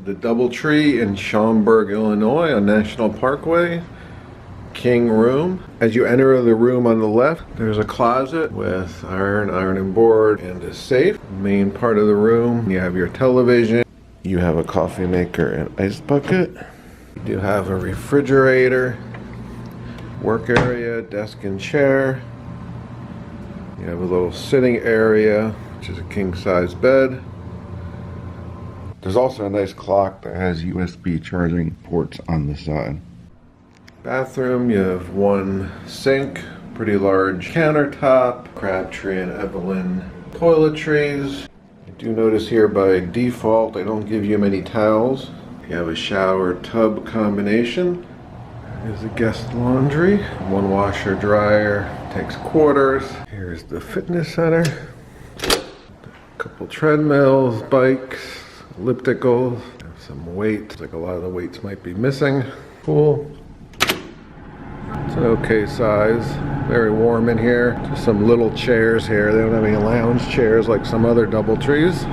the DoubleTree in Schaumburg, Illinois on National Parkway. King room. As you enter the room on the left, there's a closet with ironing board, and a safe. Main part of the room, you have your television. You have a coffee maker and ice bucket. You do have a refrigerator, work area, desk and chair. You have a little sitting area, which is a king-size bed. There's also a nice clock that has USB charging ports on the side. Bathroom, you have one sink, pretty large countertop, Crabtree and Evelyn toiletries. You do notice here by default they don't give you many towels. You have a shower tub combination. There's a guest laundry, one washer dryer, takes quarters. Here's the fitness center. A couple treadmills, bikes, ellipticals, some weights, like a lot of the weights might be missing. Pool. It's an okay size, very warm in here. Just some little chairs here. They don't have any lounge chairs like some other DoubleTrees.